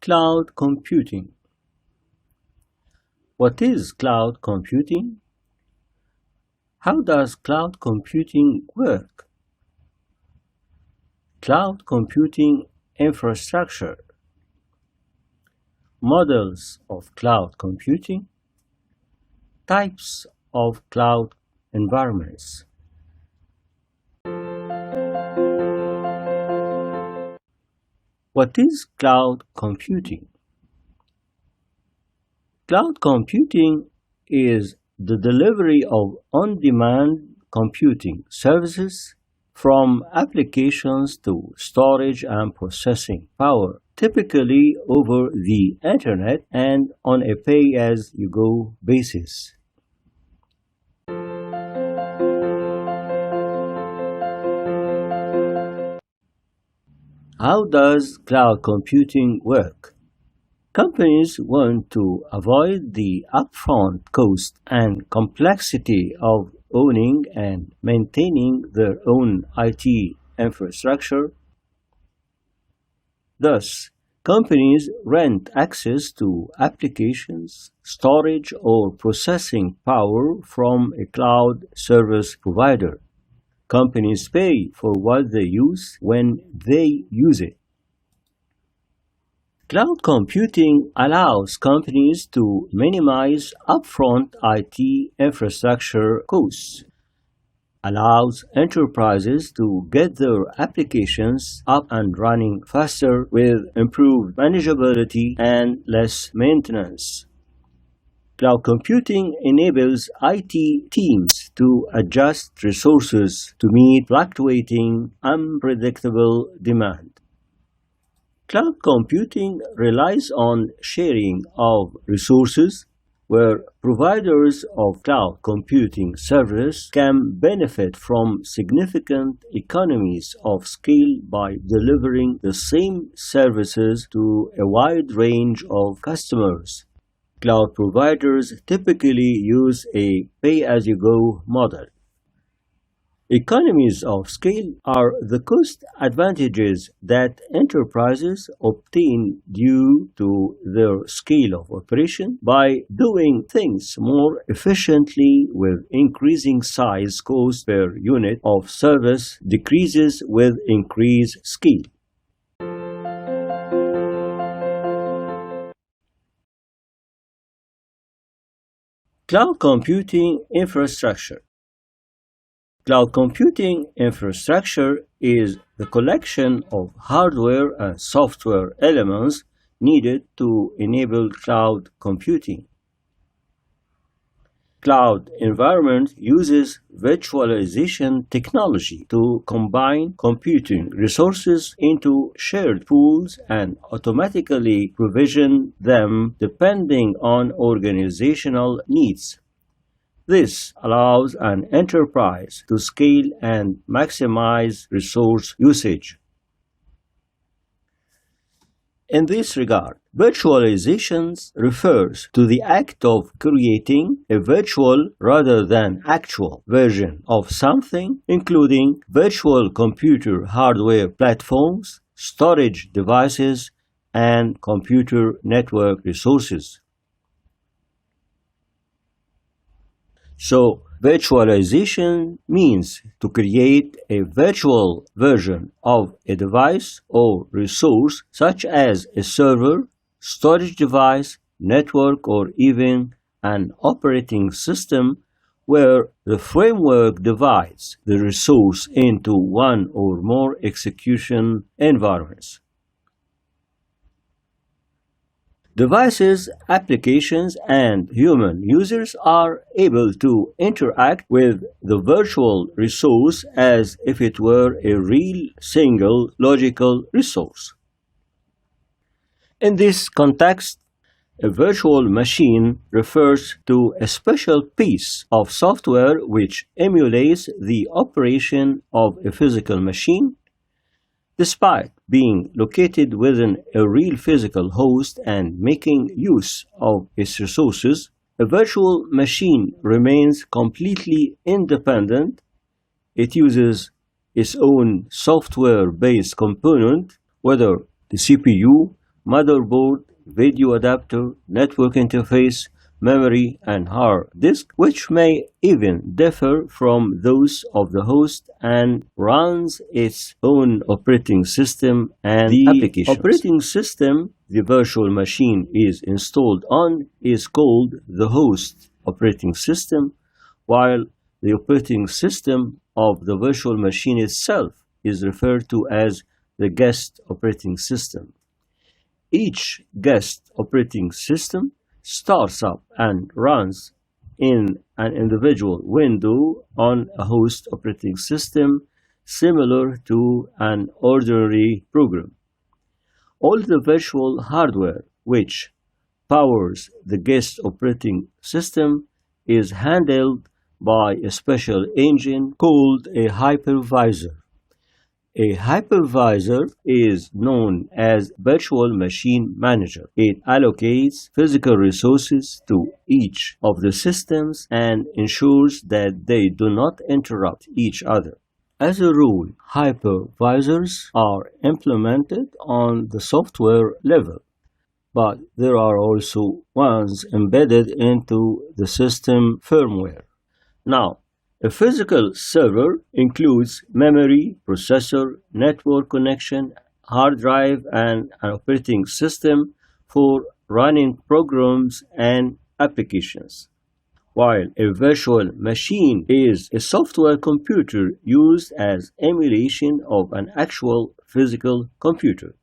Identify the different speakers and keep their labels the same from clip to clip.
Speaker 1: Cloud computing. What is cloud computing? How does cloud computing work? Cloud computing infrastructure. Models of cloud computing. Types of cloud environments. What is cloud computing? Cloud computing is the delivery of on-demand computing services from applications to storage and processing power, typically over the Internet and on a pay-as-you-go basis. How does cloud computing work? Companies want to avoid the upfront cost and complexity of owning and maintaining their own IT infrastructure. Thus, companies rent access to applications, storage, or processing power from a cloud service provider. Companies pay for what they use when they use it. Cloud computing allows companies to minimize upfront IT infrastructure costs, allows enterprises to get their applications up and running faster with improved manageability and less maintenance. Cloud computing enables IT teams to adjust resources to meet fluctuating, unpredictable demand. Cloud computing relies on sharing of resources, where providers of cloud computing services can benefit from significant economies of scale by delivering the same services to a wide range of customers. Cloud providers typically use a pay-as-you-go model. Economies of scale are the cost advantages that enterprises obtain due to their scale of operation by doing things more efficiently, with increasing size. Cost per unit of service decreases with increased scale. Cloud computing infrastructure. Cloud computing infrastructure is the collection of hardware and software elements needed to enable cloud computing. Cloud environment uses virtualization technology to combine computing resources into shared pools and automatically provision them depending on organizational needs. This allows an enterprise to scale and maximize resource usage. In this regard, virtualization refers to the act of creating a virtual rather than actual version of something, including virtual computer hardware platforms, storage devices, and computer network resources. So, virtualization means to create a virtual version of a device or resource, such as a server, storage device, network, or even an operating system, where the framework divides the resource into one or more execution environments. Devices, applications, and human users are able to interact with the virtual resource as if it were a real single logical resource. In this context, a virtual machine refers to a special piece of software which emulates the operation of a physical machine, despite being located within a real physical host and making use of its resources. A virtual machine remains completely independent. It uses its own software-based component, whether the CPU, motherboard, video adapter, network interface, memory, and hard disk, which may even differ from those of the host and runs its own operating system and the applications. Operating system the virtual machine is installed on is called the host operating system, while the operating system of the virtual machine itself is referred to as the guest operating system. Each guest operating system starts up and runs in an individual window on a host operating system similar to an ordinary program. All the virtual hardware which powers the guest operating system is handled by a special engine called a hypervisor. A hypervisor is known as virtual machine manager. It allocates physical resources to each of the systems and ensures that they do not interrupt each other. As a rule, hypervisors are implemented on the software level, but there are also ones embedded into the system firmware. Now, a physical server includes memory, processor, network connection, hard drive, and an operating system for running programs and applications, while a virtual machine is a software computer used as emulation of an actual physical computer.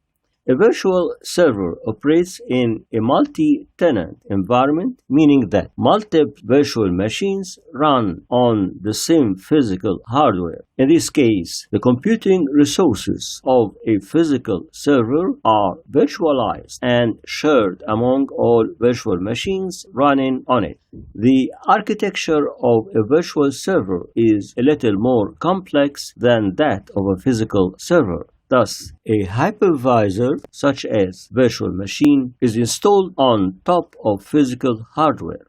Speaker 1: A virtual server operates in a multi-tenant environment, meaning that multiple virtual machines run on the same physical hardware. In this case, the computing resources of a physical server are virtualized and shared among all virtual machines running on it. The architecture of a virtual server is a little more complex than that of a physical server. Thus, a hypervisor, such as virtual machine, is installed on top of physical hardware.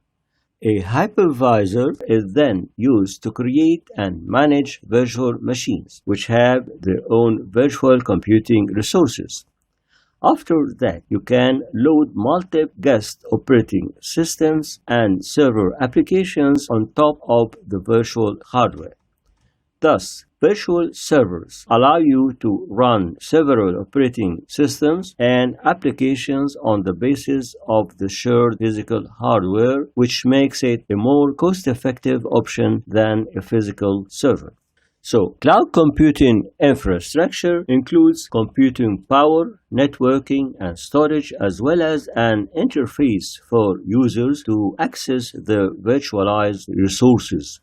Speaker 1: A hypervisor is then used to create and manage virtual machines, which have their own virtual computing resources. After that, you can load multiple guest operating systems and server applications on top of the virtual hardware. Thus, virtual servers allow you to run several operating systems and applications on the basis of the shared physical hardware, which makes it a more cost-effective option than a physical server. So, cloud computing infrastructure includes computing power, networking, and storage, as well as an interface for users to access the virtualized resources.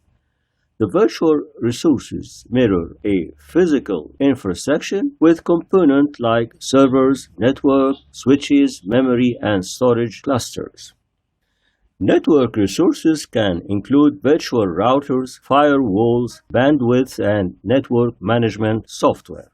Speaker 1: The virtual resources mirror a physical infrastructure with components like servers, network, switches, memory, and storage clusters. Network resources can include virtual routers, firewalls, bandwidth, and network management software.